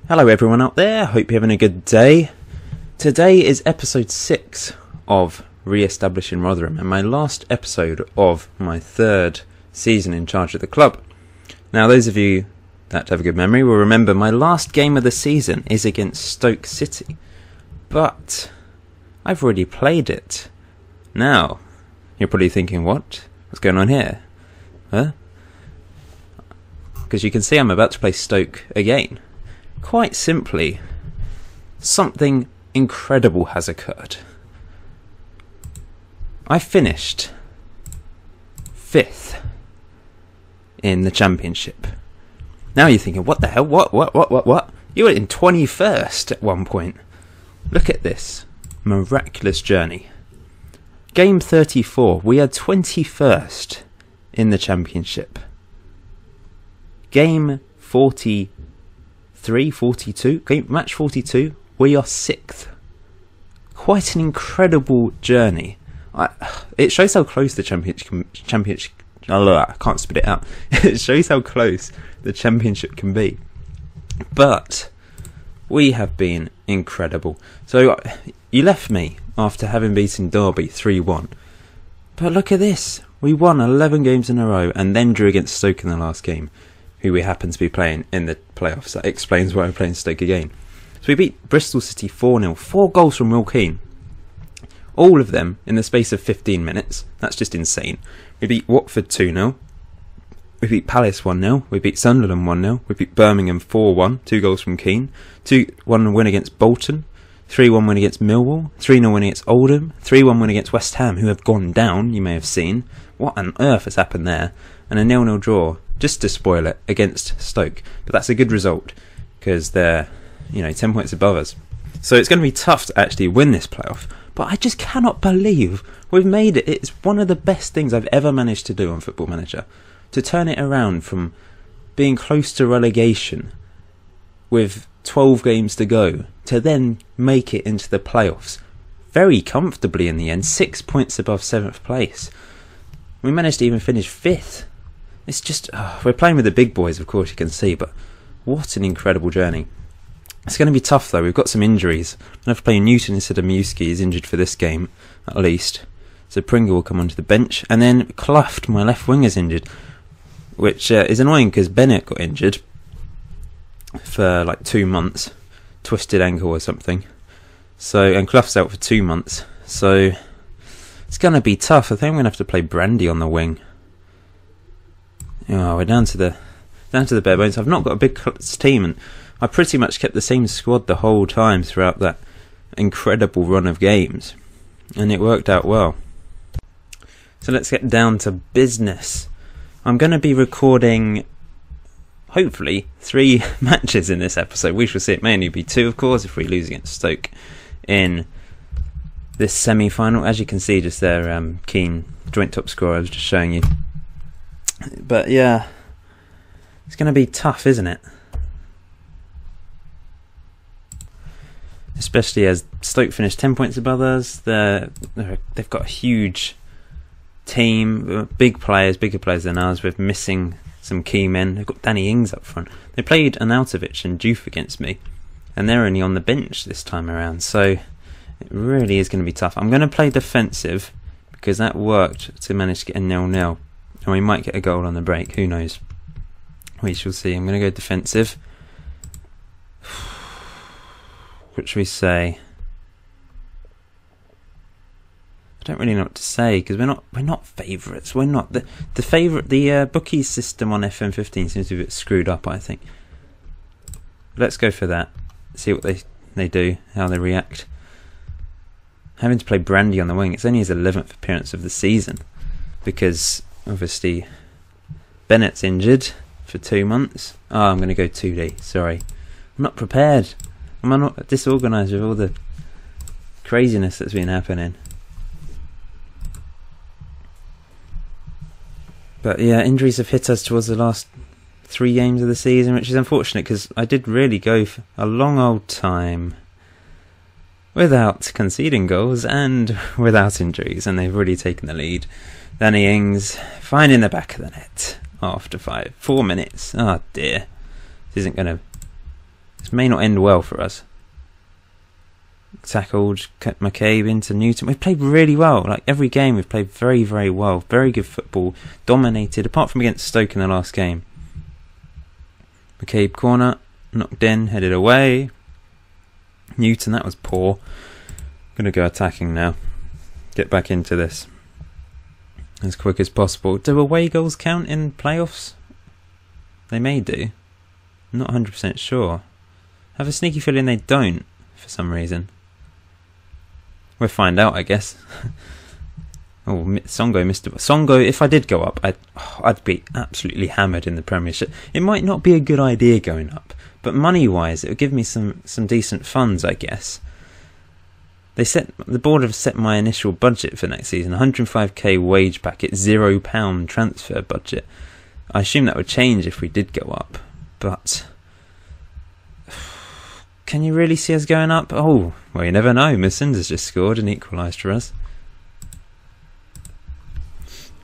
Hello everyone out there, hope you're having a good day. Today is episode 6 of Re-establishing Rotherham and my last episode of my third season in charge of the club. Now those of you that have a good memory will remember my last game of the season is against Stoke City. But I've already played it. Now, you're probably thinking, what's going on here? Huh? Because you can see I'm about to play Stoke again. Quite simply, something incredible has occurred. I finished 5th in the Championship. Now you're thinking, what the hell? What? You were in 21st at one point. Look at this miraculous journey. Game 34, we are 21st in the Championship. Game 42, match 42, we are 6th. Quite an incredible journey. It shows how close the championship. I can't spit it out. It shows how close the Championship can be. But we have been incredible. So you left me after having beaten Derby 3-1. But look at this. We won 11 games in a row and then drew against Stoke in the last game, who we happen to be playing in the playoffs. That explains why we're playing Stoke again. So we beat Bristol City 4-0. 4 goals from Will Keane. All of them in the space of 15 minutes. That's just insane. We beat Watford 2-0. We beat Palace 1-0. We beat Sunderland 1-0. We beat Birmingham 4-1. 2 goals from Keane. 2-1 win against Bolton. 3-1 win against Millwall. 3-0 win against Oldham. 3-1 win against West Ham, who have gone down, you may have seen. What on earth has happened there? And a 0-0 draw, just to spoil it, against Stoke. But that's a good result, because they're 10 points above us. So it's going to be tough to actually win this playoff. But I just cannot believe we've made it. It's one of the best things I've ever managed to do on Football Manager. To turn it around from being close to relegation with 12 games to go to then make it into the playoffs very comfortably in the end, 6 points above 7th place. We managed to even finish 5th. It's just, we're playing with the big boys, of course you can see, but what an incredible journey. It's going to be tough though, we've got some injuries. I'm going to have to play Newton instead of Muski. He's injured for this game, at least. So Pringle will come onto the bench. And then Clough, my left wing, is injured, which is annoying because Bennett got injured for like 2 months. Twisted ankle or something. And Clough's out for 2 months. So it's going to be tough. I think I'm going to have to play Brandy on the wing. We're down to the bare bones. I've not got a big team, and I pretty much kept the same squad the whole time throughout that incredible run of games, and it worked out well. So let's get down to business. I'm going to be recording, hopefully, 3 matches in this episode. We shall see. It may only be 2, of course, if we lose against Stoke in this semi-final. As you can see just there, Keane, joint top scorer, I was just showing you. But yeah, it's going to be tough, isn't it? Especially as Stoke finished 10 points above us. They've got a huge team, bigger players than ours, with missing some key men. They've got Danny Ings up front. They played Arnautovic and Diouf against me, and they're only on the bench this time around. So it really is going to be tough. I'm going to play defensive because that worked to manage to get a 0-0. And we might get a goal on the break, who knows. We shall see. I'm going to go defensive. What should we say? I don't really know what to say because we're not favourites. We're not the favourite. The bookies system on FM15 seems to be a bit screwed up, I think. Let's go for that. See what they do, how they react. Having to play Brandy on the wing. It's only his 11th appearance of the season because obviously Bennett's injured for 2 months. I'm going to go 2D. Sorry, I'm not prepared. I'm not disorganised with all the craziness that's been happening. But yeah, injuries have hit us towards the last 3 games of the season, which is unfortunate because I did really go for a long old time without conceding goals and without injuries, and they've really taken the lead. Danny Ings finding the back of the net after 4 minutes. Oh dear, this isn't going to This may not end well for us. Tackled, cut McCabe into Newton. We've played really well. Like every game we've played very, very well. Very good football. Dominated, apart from against Stoke in the last game. McCabe corner, knocked in, headed away. Newton, that was poor. Gonna go attacking now. Get back into this as quick as possible. Do away goals count in playoffs? They may do. I'm not 100% sure. I have a sneaky feeling they don't, for some reason. We'll find out, I guess. Oh, Songo missed it. Songo, if I did go up, I'd be absolutely hammered in the Premiership. It might not be a good idea going up, but money-wise, it would give me some decent funds, I guess. The board have set my initial budget for next season, 105k wage packet, £0 transfer budget. I assume that would change if we did go up, but can you really see us going up? Oh, well, you never know. Masinda's just scored and equalised for us.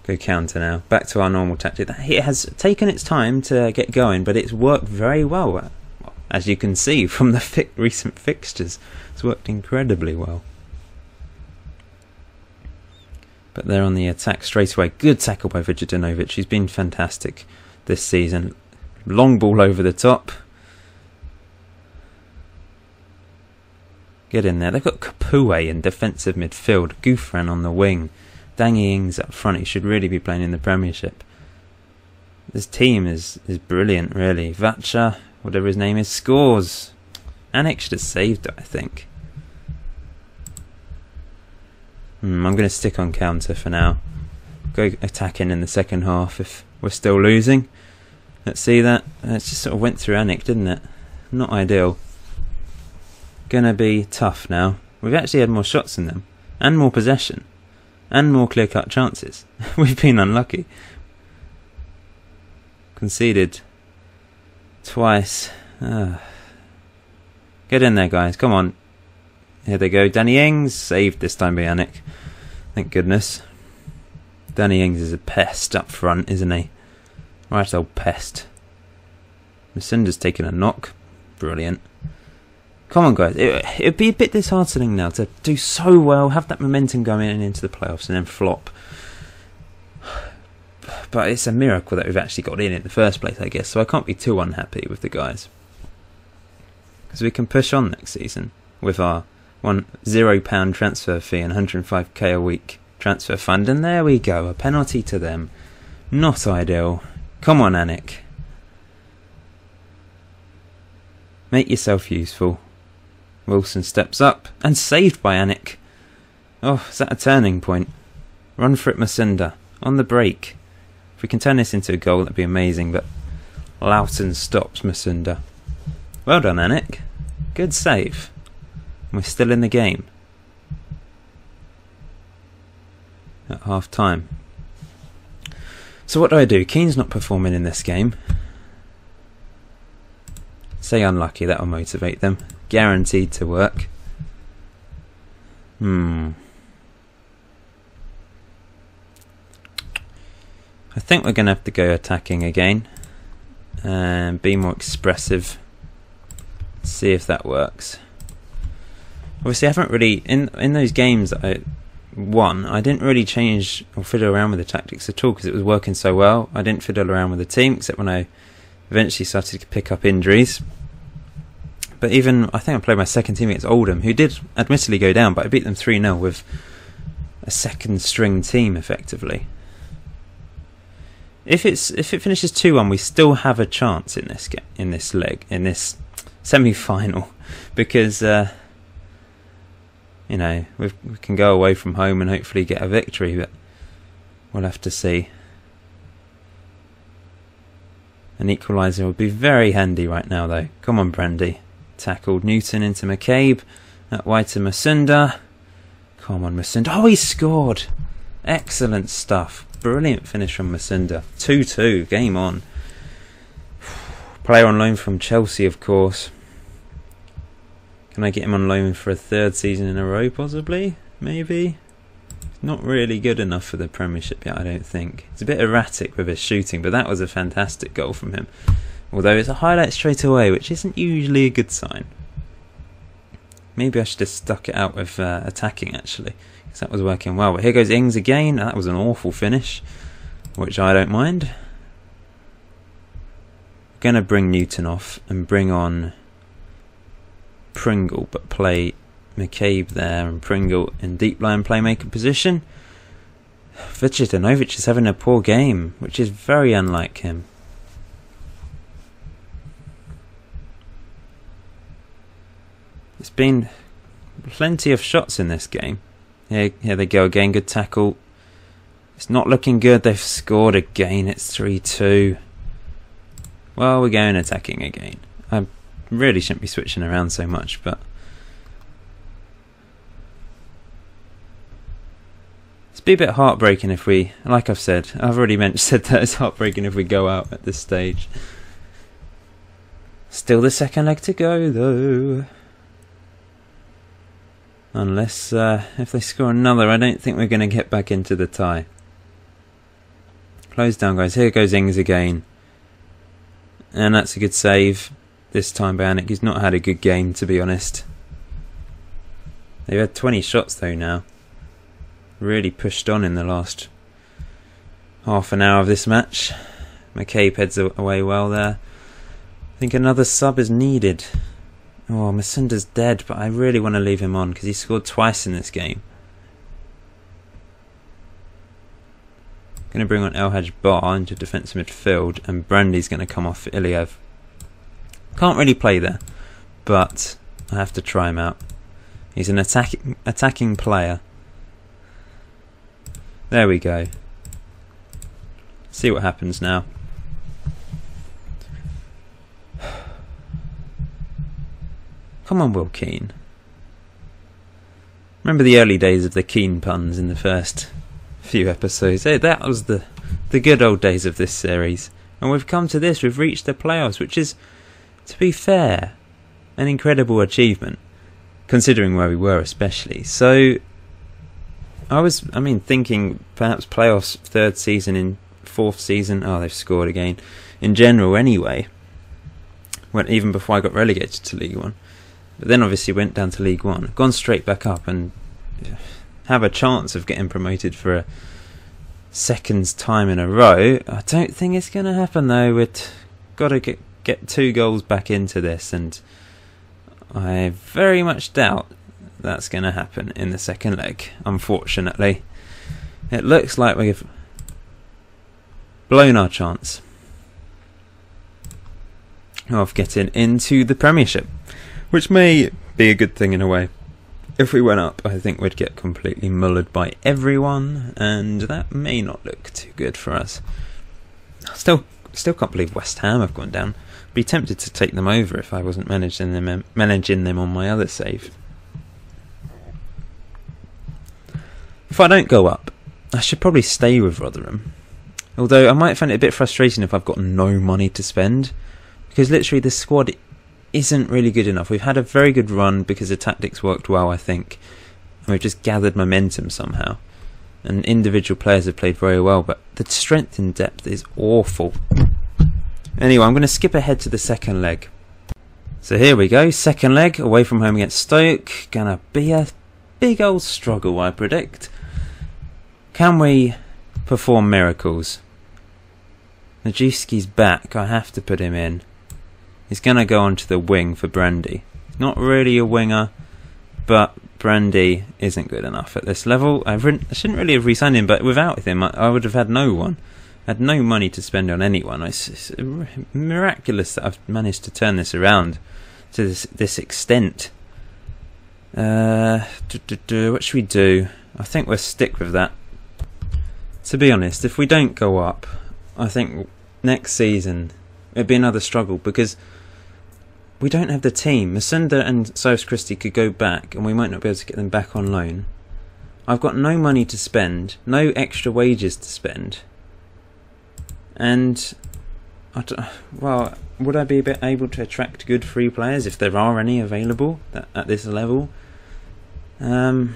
Go counter now. Back to our normal tactic. It has taken its time to get going, but it's worked very well. As you can see from the recent fixtures, it's worked incredibly well. But they're on the attack straight away. Good tackle by Vujadinovic. He's been fantastic this season. Long ball over the top. Get in there. They've got Kapue in defensive midfield. Gouffran on the wing. Danny Ings up front. He should really be playing in the Premiership. This team is brilliant, really. Vacha, whatever his name is, scores. Anik should have saved it, I think. I'm going to stick on counter for now. Go attacking in the second half if we're still losing. Let's see that. It just sort of went through Anik, didn't it? Not ideal. Gonna be tough now. We've actually had more shots than them. And more possession. And more clear-cut chances. We've been unlucky. Conceded twice. Get in there, guys. Come on. Here they go. Danny Ings saved this time by Anik. Thank goodness. Danny Ings is a pest up front, isn't he? Right old pest. Masinda's taken a knock. Brilliant. Come on, guys. It'd be a bit disheartening now to do so well, have that momentum going into the playoffs and then flop. But it's a miracle that we've actually got in the first place, I guess. So I can't be too unhappy with the guys. Because we can push on next season with our £0 transfer fee and 105k a week transfer fund. And there we go. A penalty to them. Not ideal. Come on, Anik. Make yourself useful. Wilson steps up and saved by Anik. Oh, is that a turning point? Run for it, Masinda. On the break. If we can turn this into a goal, that'd be amazing, but Loughton stops Masinda. Well done, Anik. Good save. We're still in the game. At half time. So what do? Keane's not performing in this game. Say unlucky, that'll motivate them. Guaranteed to work. I think we're going to have to go attacking again. And be more expressive. See if that works. Obviously I haven't really, in those games that I won, I didn't really change or fiddle around with the tactics at all because it was working so well. I didn't fiddle around with the team except when I eventually started to pick up injuries. But even, I think I played my second team against Oldham, who did admittedly go down, but I beat them 3-0 with a second string team effectively. If it finishes 2-1, we still have a chance in this game, in this semi-final, because you know, we can go away from home and hopefully get a victory, but we'll have to see. An equaliser would be very handy right now, though. Come on, Brandy. Tackled Newton into McCabe. That wide to Masinda. Come on, Masinda. Oh, he scored! Excellent stuff. Brilliant finish from Masinda. 2-2. Game on. Player on loan from Chelsea, of course. Can I get him on loan for a third season in a row, possibly? Maybe? Not really good enough for the Premiership yet, I don't think. It's a bit erratic with his shooting, but that was a fantastic goal from him. Although it's a highlight straight away, which isn't usually a good sign. Maybe I should have stuck it out with attacking, actually, because that was working well. But here goes Ings again. That was an awful finish, which I don't mind. Going to bring Newton off and bring on Pringle, but play McCabe there and Pringle in deep line playmaker position. Vujicic is having a poor game, which is very unlike him. It's been plenty of shots in this game. Here they go again, good tackle. It's not looking good, they've scored again, it's 3-2. Well, we're going attacking again. I really shouldn't be switching around so much, but it'd be a bit heartbreaking if we, like I've said, I've already said that it's heartbreaking if we go out at this stage. Still the second leg to go, though. Unless, if they score another, I don't think we're going to get back into the tie. Close down, guys. Here goes Ings again. And that's a good save. This time by Anik. He's not had a good game, to be honest. They've had 20 shots, though, now. Really pushed on in the last half an hour of this match. McCabe heads away well there. I think another sub is needed. Oh, Masunda's dead, but I really want to leave him on because he scored twice in this game. Going to bring on El Hadj Bar into defensive midfield, and Brandy's going to come off for Iliev. Can't really play there, but I have to try him out. He's an attacking player. There we go. See what happens now. Come on, Will Keane. Remember the early days of the Keane puns in the first few episodes? That was the good old days of this series. And we've come to this. We've reached the playoffs, which is, to be fair, an incredible achievement, considering where we were especially. So, I mean, thinking perhaps playoffs, third season, in fourth season. Oh, they've scored again. In general, anyway. Even before I got relegated to League One. But then obviously went down to League One, gone straight back up and have a chance of getting promoted for a second time in a row. I don't think it's going to happen though. We've got to get 2 goals back into this, and I very much doubt that's going to happen in the second leg, unfortunately. It looks like we've blown our chance of getting into the Premiership, which may be a good thing in a way. If we went up, I think we'd get completely mullered by everyone, and that may not look too good for us. Still can't believe West Ham have gone down. Be tempted to take them over if I wasn't managing them on my other save. If I don't go up, I should probably stay with Rotherham. Although I might find it a bit frustrating if I've got no money to spend, because literally the squad isn't really good enough. We've had a very good run because the tactics worked well, I think, and we've just gathered momentum somehow, and individual players have played very well, but the strength in depth is awful. Anyway, I'm going to skip ahead to the second leg. So here we go, second leg, away from home against Stoke. Gonna be a big old struggle, I predict. Can we perform miracles? Najewski's back, I have to put him in. He's going to go onto the wing for Brandy. Not really a winger, but Brandy isn't good enough at this level. I shouldn't really have re-signed him, but without him I would have had no one. I had no money to spend on anyone. It's miraculous that I've managed to turn this around to this extent. What should we do? I think we'll stick with that. To be honest, if we don't go up, I think next season it'd be another struggle, because we don't have the team. Masunda and Cyrus Christie could go back and we might not be able to get them back on loan. I've got no money to spend, no extra wages to spend, and well, would I be able to attract good free players if there are any available at this level? I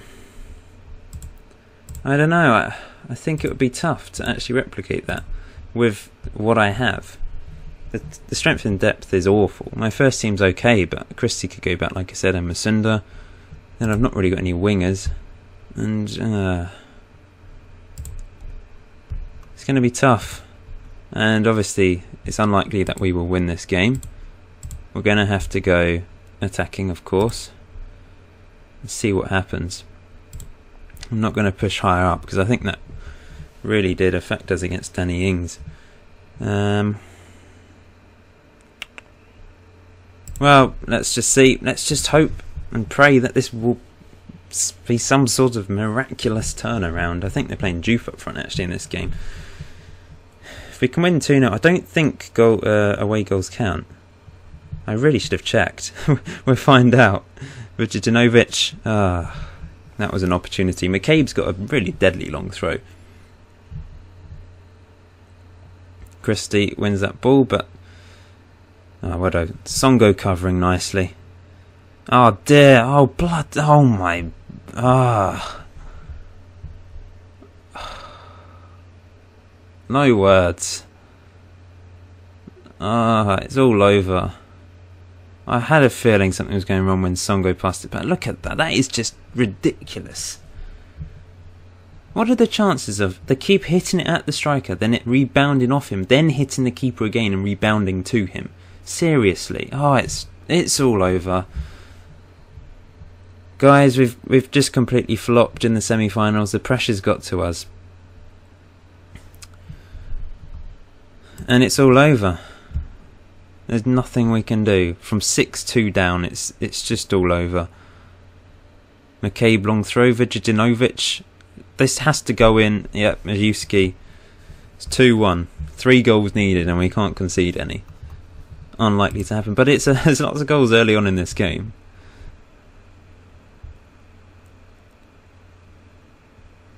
don't know. I think it would be tough to actually replicate that with what I have. the strength and depth is awful. My first team's okay, but Christie could go back, like I said, and Masunda. Then I've not really got any wingers, and it's going to be tough. And obviously, it's unlikely that we will win this game. We're going to have to go attacking, of course. Let's see what happens. I'm not going to push higher up because I think that really did affect us against Danny Ings. Well, let's just see. Let's just hope and pray that this will be some sort of miraculous turnaround. I think they're playing Juve up front actually in this game. If we can win 2-0, I don't think away goals count. I really should have checked. We'll find out. Vujanovic, that was an opportunity. McCabe's got a really deadly long throw. Christie wins that ball, but Songo covering nicely. Oh dear! Oh blood! Oh my! No words. It's all over. I had a feeling something was going wrong when Songo passed it back. Look at that. That is just ridiculous. What are the chances of they keep hitting it at the striker, then it rebounding off him, then hitting the keeper again and rebounding to him? Seriously. Oh, it's all over. Guys, we've just completely flopped in the semi-finals. The pressure's got to us. And it's all over. There's nothing we can do. From 6-2 down, it's just all over. McCabe long throw, Vujanovic. This has to go in. Yep, Majewski. It's 2-1. 3 goals needed and we can't concede any. Unlikely to happen. But there's lots of goals early on in this game.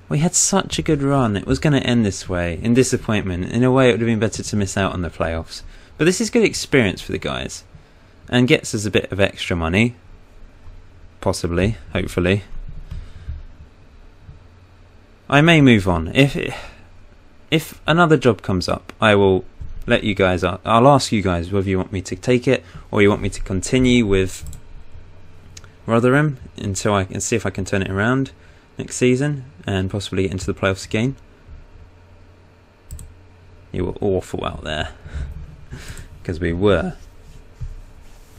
We had such a good run. It was going to end this way, in disappointment. In a way, it would have been better to miss out on the playoffs. But this is good experience for the guys. And gets us a bit of extra money. Possibly, hopefully. I may move on. If another job comes up, I will let you guys... I'll ask you guys whether you want me to take it or you want me to continue with Rotherham until I can see if I can turn it around next season and possibly get into the playoffs again. You were awful out there. Because we were.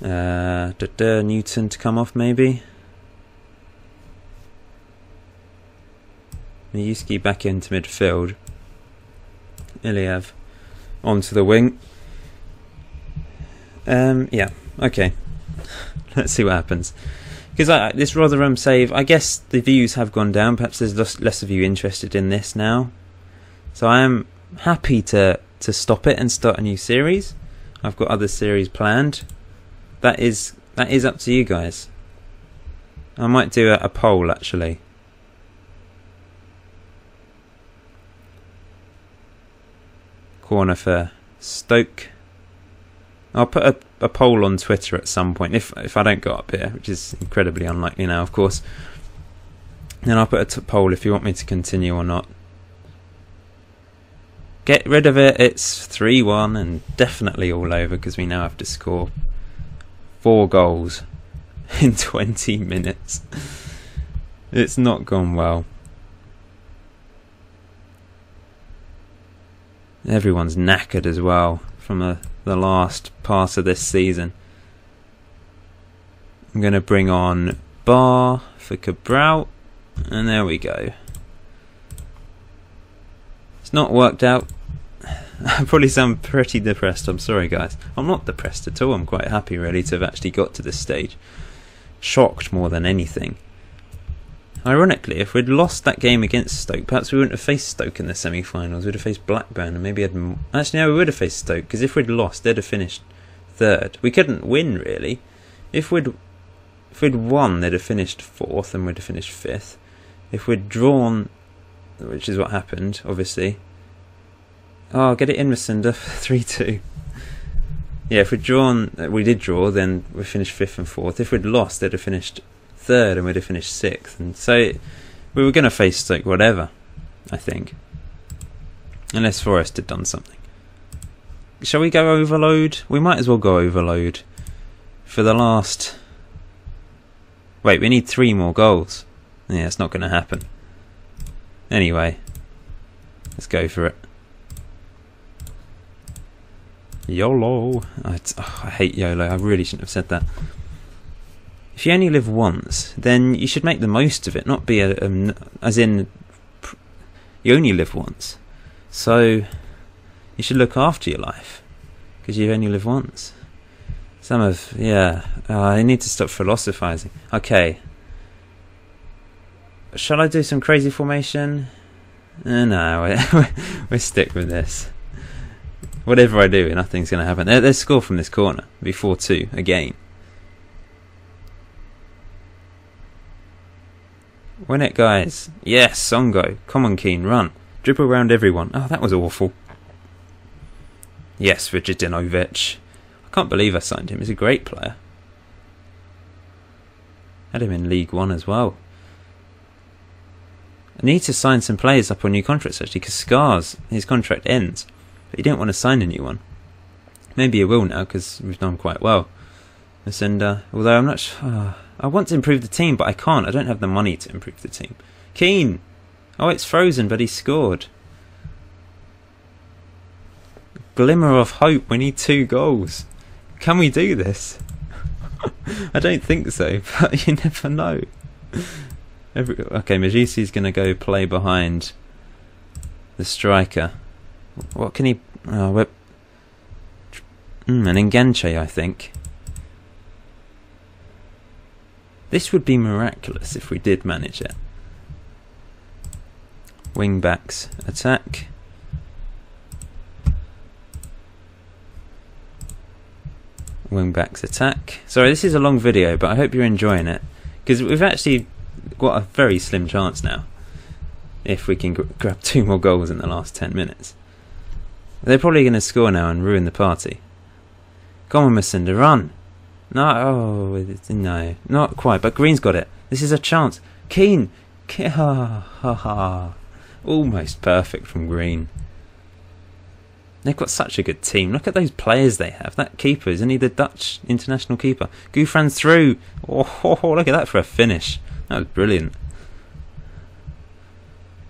Newton to come off maybe. Majewski back into midfield. Iliev onto the wing. Yeah, okay. Let's see what happens. Because this Rotherham save, I guess the views have gone down. Perhaps there's less of you interested in this now. So I am happy to stop it and start a new series. I've got other series planned. That is up to you guys. I might do a poll actually. Corner for Stoke. I'll put a poll on Twitter at some point if I don't go up here, which is incredibly unlikely now, of course. Then I'll put a poll if you want me to continue or not. Get rid of it. It's 3-1 and definitely all over because we now have to score 4 goals in 20 minutes. It's not gone well. Everyone's knackered as well from the last part of this season. I'm going to bring on Bar for Cabral, and there we go. It's not worked out. I probably sound pretty depressed. I'm sorry, guys. I'm not depressed at all. I'm quite happy, really, to have actually got to this stage. Shocked more than anything. Ironically, if we'd lost that game against Stoke, perhaps we wouldn't have faced Stoke in the semi-finals. We'd have faced Blackburn and maybe actually, no, we would have faced Stoke, because if we'd lost, they'd have finished 3rd. We couldn't win, really. If we'd won, they'd have finished 4th and we'd have finished 5th. If we'd drawn, which is what happened, obviously. Oh, get it in, Masunda. 3-2. Yeah, if we'd drawn, we did draw, then we finished 5th and 4th. If we'd lost, they'd have finished 3rd and we'd have finished 6th, and so we were going to face Stoke whatever, I think, unless Forest had done something. Shall we go overload? We might as well go overload. For the last... Wait, we need 3 more goals. Yeah, it's not going to happen. Anyway, let's go for it. YOLO. I hate YOLO. I really shouldn't have said that. If you only live once, then you should make the most of it, not be as in you only live once. So you should look after your life because you only live once. I need to stop philosophizing. Okay. Shall I do some crazy formation? No, we'll stick with this. Whatever I do, nothing's going to happen. There's score from this corner. It'll be 4-2 again. Win it, guys. Yes, Songo. Come on, Keane, run. Dribble around everyone. Oh, that was awful. Yes, Vujadinovic. I can't believe I signed him. He's a great player. Had him in League One as well. I need to sign some players up on new contracts, actually, because Scars, his contract ends. But he didn't want to sign a new one. Maybe he will now, because we've done quite well. Although I'm not sure... I want to improve the team, but I can't. I don't have the money to improve the team. Keane! Oh, it's frozen, but he scored. Glimmer of hope. We need 2 goals. Can we do this? I don't think so, but you never know. Okay, Majisi's going to go play behind the striker. What can he... an Enganche, I think. This would be miraculous if we did manage it. Wing backs attack. Wing backs attack. Sorry, this is a long video, but I hope you're enjoying it. Because we've actually got a very slim chance now. If we can grab 2 more goals in the last 10 minutes. They're probably going to score now and ruin the party. Come on, Macinda, run! No, not quite, but Green's got it. This is a chance. Keane! Almost perfect from Green. They've got such a good team. Look at those players they have. That keeper, isn't he the Dutch international keeper? Gouffran's through. Oh, look at that for a finish. That was brilliant.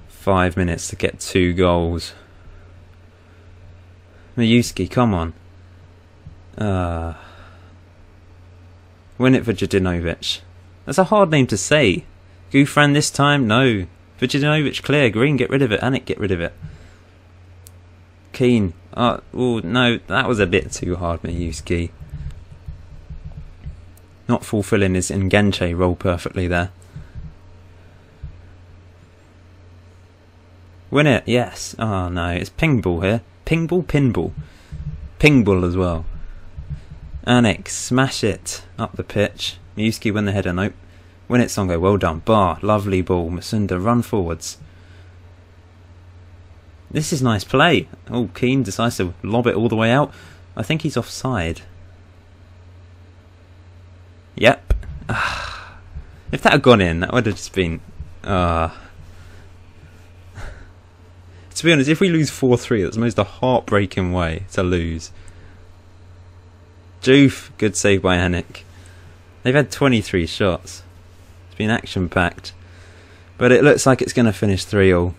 5 minutes to get 2 goals. Majewski, come on. Win it for Vujadinovic. That's a hard name to say. Gouffran this time? No. Vujadinovic clear. Green, get rid of it. Anik, get rid of it. Keane. Oh, no. That was a bit too hard, Majewski. Not fulfilling his Enganche role perfectly there. Win it. Yes. Oh, no. It's ping ball here. Ping ball, pinball. Ping ball as well. Anik, smash it up the pitch. Majewski win the header, nope. Win it, Songo, well done. Bar, lovely ball. Masunda, run forwards. This is nice play. Oh, Keane decides to lob it all the way out. I think he's offside. Yep. If that had gone in, that would have just been... To be honest, if we lose 4-3, that's the most heartbreaking way to lose. Joof, good save by Anik. They've had 23 shots. It's been action-packed. But it looks like it's going to finish 3-3.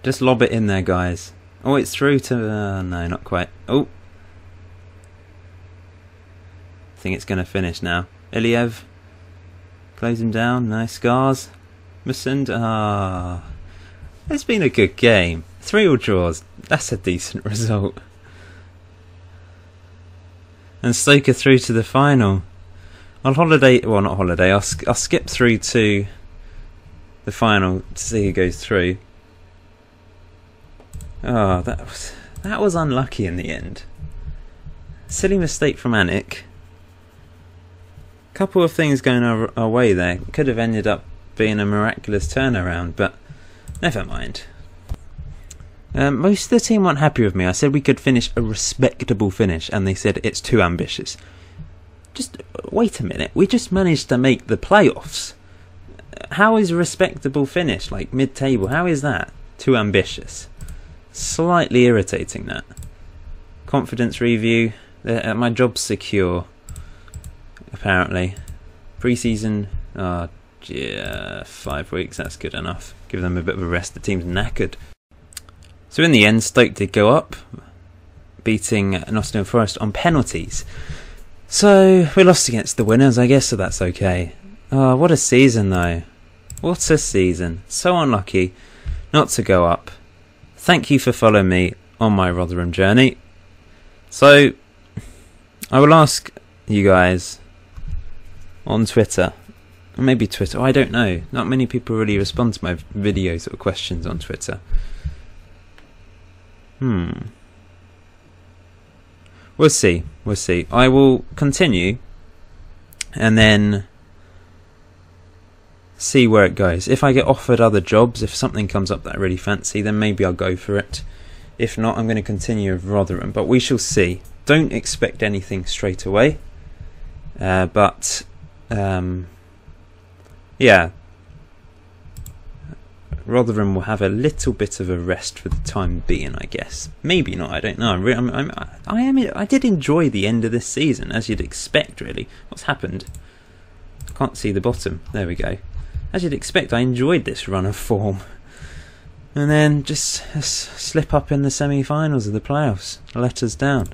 Just lob it in there, guys. Oh, it's through to... no, not quite. Oh. I think it's going to finish now. Iliev. Close him down. Nice scars. Masunda. It's been a good game. 3-3 draws. That's a decent result. And Stoke are through to the final. I'll holiday... Well, not holiday. I'll skip through to the final to see who goes through. Oh, that was unlucky in the end. Silly mistake from Anik. Couple of things going our way there. Could have ended up being a miraculous turnaround, but never mind. Most of the team weren't happy with me. I said we could finish a respectable finish, and they said it's too ambitious. Just wait a minute. We just managed to make the playoffs. how is a respectable finish, like mid-table, how is that too ambitious? Slightly irritating, that. Confidence review, my job's secure, apparently. Pre-season, yeah, 5 weeks, that's good enough. Give them a bit of a rest, the team's knackered. So in the end, Stoke did go up, beating Nottingham Forest on penalties. So we lost against the winners, I guess, so that's okay. Oh, what a season though. What a season. So unlucky not to go up. Thank you for following me on my Rotherham journey. So I will ask you guys on Twitter, or maybe Twitter, I don't know. Not many people really respond to my videos or questions on Twitter. We'll see. I will continue and then see where it goes. If I get offered other jobs, if something comes up that I really fancy, then maybe I'll go for it. If not, I'm going to continue with Rotherham, but we shall see. Don't expect anything straight away. Yeah. Rotherham will have a little bit of a rest for the time being, I guess. Maybe not, I don't know. I did enjoy the end of this season, as you'd expect, really. What's happened? I can't see the bottom. There we go. As you'd expect, I enjoyed this run of form. And then just slip up in the semi-finals of the playoffs. Let us down.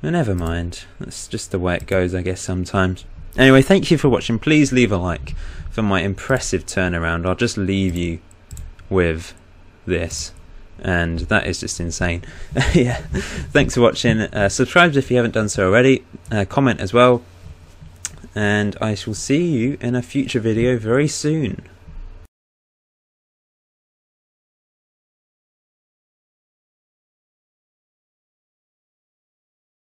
But never mind. That's just the way it goes, I guess, sometimes. Anyway, thank you for watching. Please leave a like for my impressive turnaround. I'll just leave you with this, and that is just insane. Yeah, thanks for watching. Subscribe if you haven't done so already. Comment as well, and I shall see you in a future video very soon.